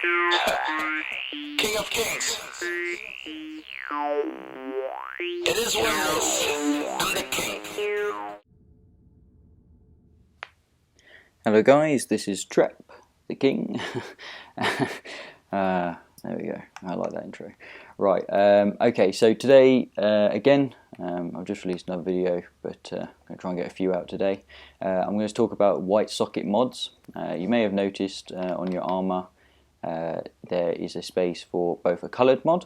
King of Kings. It is what it is. I'm the king. Hello guys, this is Trep, the king. There we go, I like that intro. Right, okay, so today, again, I've just released another video, but I'm going to try and get a few out today. I'm going to talk about white socket mods. You may have noticed on your armour there is a space for both a coloured mod,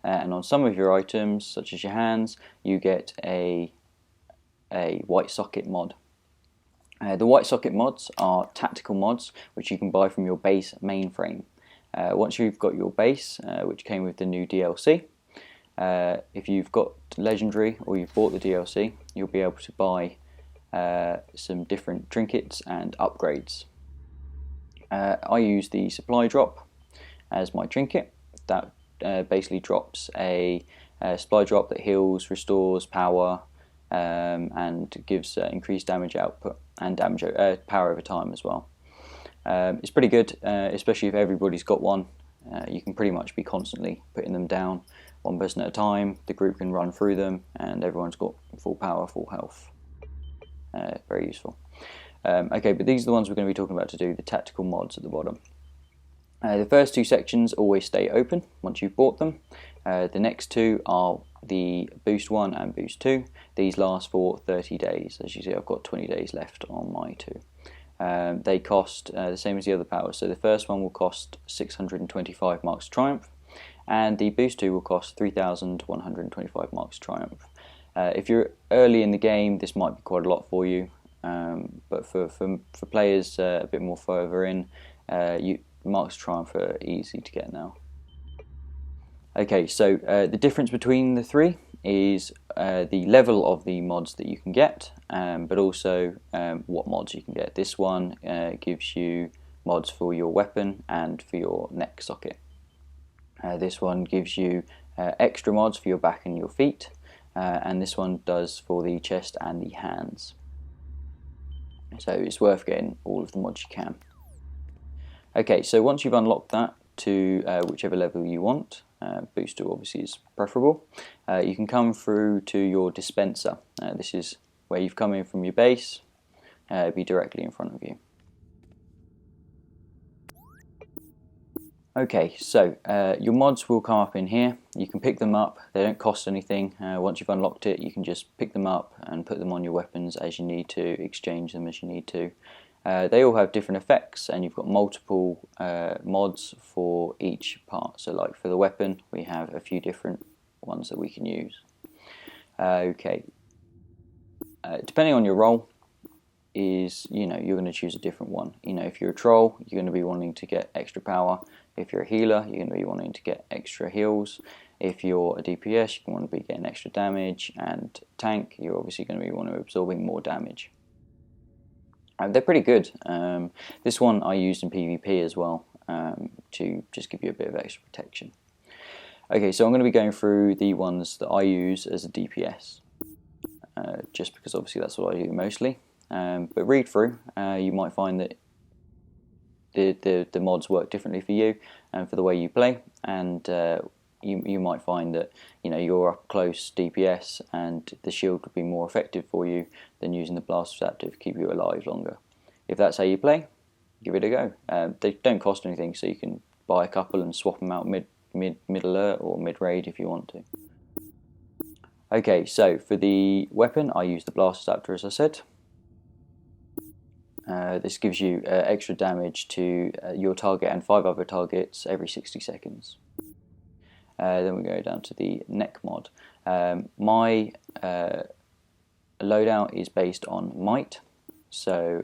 and on some of your items, such as your hands, you get a white socket mod. The white socket mods are tactical mods which you can buy from your base mainframe. Once you've got your base, which came with the new DLC, if you've got Legendary or you've bought the DLC, you'll be able to buy some different trinkets and upgrades. I use the supply drop as my trinket. That basically drops a supply drop that heals, restores power, and gives increased damage output and power over time as well. It's pretty good, especially if everybody's got one. You can pretty much be constantly putting them down, one person at a time. The group can run through them and everyone's got full power, full health. Very useful. Okay, but these are the ones we're going to be talking about to do, the tactical mods at the bottom. The first two sections always stay open once you've bought them. The next two are the Boost 1 and Boost 2. These last for 30 days. As you see, I've got 20 days left on my two. They cost the same as the other powers. So the first one will cost 625 marks Triumph, and the Boost 2 will cost 3,125 marks Triumph. If you're early in the game, this might be quite a lot for you, but for players a bit more further in, marks Triumph are easy to get now. Okay, so the difference between the three is the level of the mods that you can get, but also what mods you can get. This one gives you mods for your weapon and for your neck socket. This one gives you extra mods for your back and your feet, and this one does for the chest and the hands. So it's worth getting all of the mods you can. Okay, so once you've unlocked that to whichever level you want, Boost 2 obviously is preferable, you can come through to your dispenser. This is where you've come in from your base, it'll be directly in front of you. Okay, so your mods will come up in here. You can pick them up, they don't cost anything. Once you've unlocked it, you can just pick them up and put them on your weapons as you need to, exchange them as you need to. They all have different effects, and you've got multiple mods for each part. So like for the weapon, we have a few different ones that we can use. Okay, depending on your role, you're going to choose a different one. If you're a troll, you're going to be wanting to get extra power. If you're a healer, you're going to be wanting to get extra heals. If you're a DPS, you want to be getting extra damage, and tank, you're obviously going to be wanting to absorbing more damage. They're pretty good. This one I used in PvP as well, to just give you a bit of extra protection. Okay, so I'm going to be going through the ones that I use as a DPS, just because obviously that's what I do mostly. But read through, you might find that the mods work differently for you and for the way you play, and you might find that you're up close DPS and the shield would be more effective for you than using the blast adaptive to keep you alive longer. If that's how you play, give it a go. They don't cost anything, so you can buy a couple and swap them out mid alert or mid raid if you want to. Okay, so for the weapon, I use the blast adapter as I said. This gives you extra damage to your target and 5 other targets every 60 seconds. Then we go down to the neck mod. My loadout is based on might, so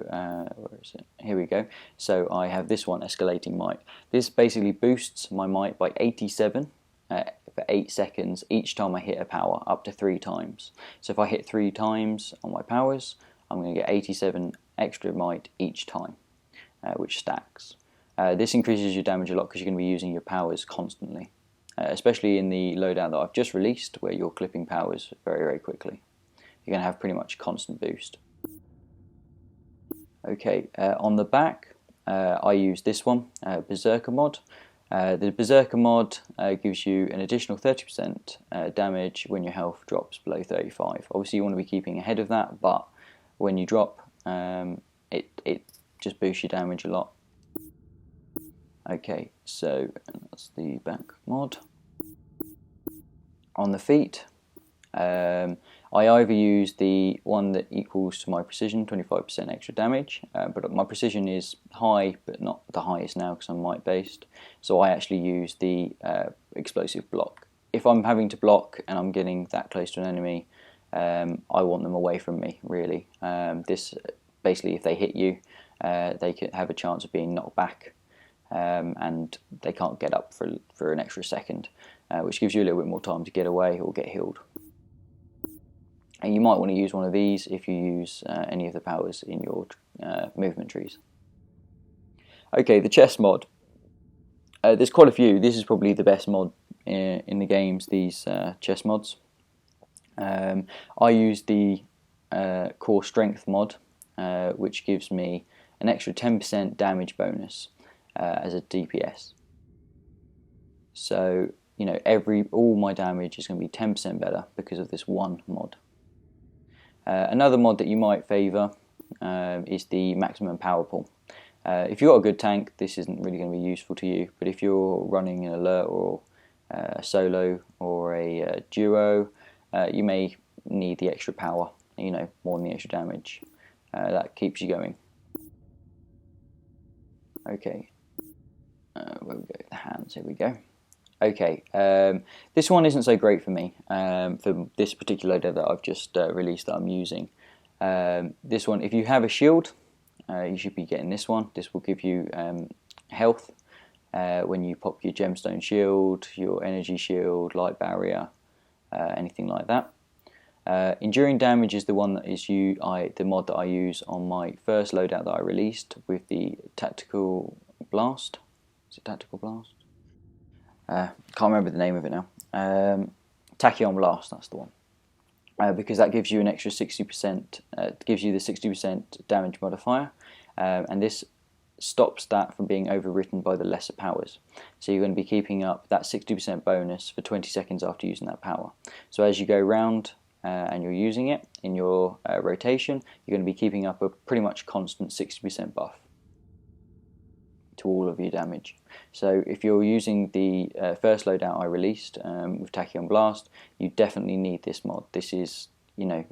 where is it? Here we go. So I have this one, escalating might. This basically boosts my might by 87 for 8 seconds each time I hit a power, up to 3 times. So if I hit 3 times on my powers, I'm going to get 87 extra might each time, which stacks. This increases your damage a lot because you're going to be using your powers constantly. Especially in the loadout that I've just released, where you're clipping powers very, very quickly. You're going to have pretty much constant boost. Okay, on the back, I use this one, Berserker mod. The Berserker mod gives you an additional 30% damage when your health drops below 35. Obviously you want to be keeping ahead of that, but when you drop, it just boosts your damage a lot. Okay, so that's the back mod. On the feet, I either use the one that equals to my precision, 25% extra damage, but my precision is high, but not the highest now because I'm might based. So I actually use the explosive block. If I'm having to block and I'm getting that close to an enemy, I want them away from me, really. This basically, if they hit you, they could have a chance of being knocked back, and they can't get up for an extra second, which gives you a little bit more time to get away or get healed. And you might want to use one of these if you use any of the powers in your movement trees. Okay, the chest mod. There's quite a few. This is probably the best mod in the games, these chest mods. I use the core strength mod, which gives me an extra 10% damage bonus as a DPS. So, you know, all my damage is going to be 10% better because of this one mod. Another mod that you might favour is the maximum power pull. If you've got a good tank, this isn't really going to be useful to you, but if you're running an alert or a solo or a duo, you may need the extra power, you know, more than the extra damage. That keeps you going. Okay, where we go, the hands, here we go. Okay, this one isn't so great for me, for this particular loader that I've just released that I'm using. This one, if you have a shield, you should be getting this one. This will give you health when you pop your gemstone shield, your energy shield, light barrier, anything like that. Enduring damage is the one that is the mod that I use on my first loadout that I released with the tactical blast. Is it tactical blast? Can't remember the name of it now. Tachyon Blast, that's the one. Because that gives you an extra 60%, gives you the 60% damage modifier, and this stops that from being overwritten by the lesser powers. So you're going to be keeping up that 60% bonus for 20 seconds after using that power. So as you go round and you're using it in your rotation, you're going to be keeping up a pretty much constant 60% buff to all of your damage. So if you're using the first loadout I released with Tachyon Blast, you definitely need this mod. This is, you know,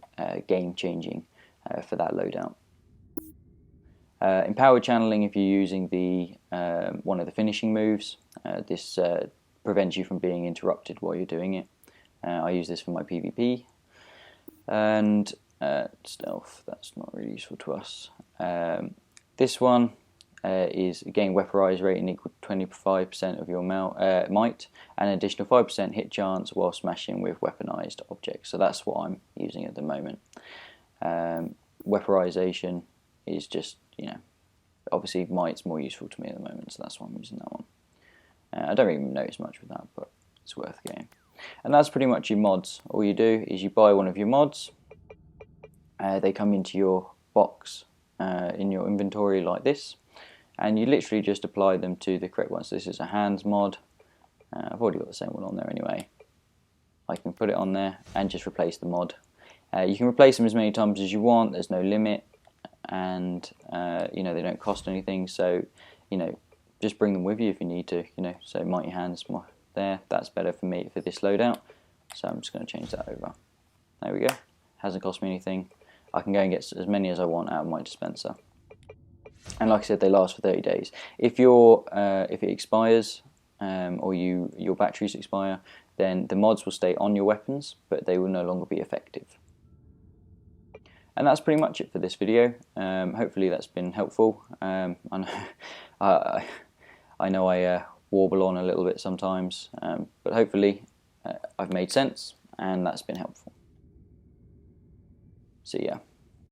game changing for that loadout. In power channeling, if you're using the one of the finishing moves, this prevents you from being interrupted while you're doing it. I use this for my PvP. And stealth, that's not really useful to us. This one is again weaponized rating equal to 25% of your might, and an additional 5% hit chance while smashing with weaponized objects. So that's what I'm using at the moment. Weaponization is just, you know, obviously might's more useful to me at the moment, so that's why I'm using that one. I don't really notice much with that, but it's worth getting. And that's pretty much your mods. All you do is you buy one of your mods. They come into your box in your inventory like this, and you literally just apply them to the correct ones. So this is a hands mod. I've already got the same one on there anyway. I can put it on there and just replace the mod. You can replace them as many times as you want. There's no limit, and you know, they don't cost anything. So, you know, just bring them with you if you need to. You know, so mighty hands there. That's better for me for this loadout. So I'm just going to change that over. There we go. Hasn't cost me anything. I can go and get as many as I want out of my dispenser. And like I said, they last for 30 days. If it expires or your batteries expire, then the mods will stay on your weapons, but they will no longer be effective. And that's pretty much it for this video. Hopefully that's been helpful. I know I warble on a little bit sometimes, but hopefully I've made sense and that's been helpful. So yeah.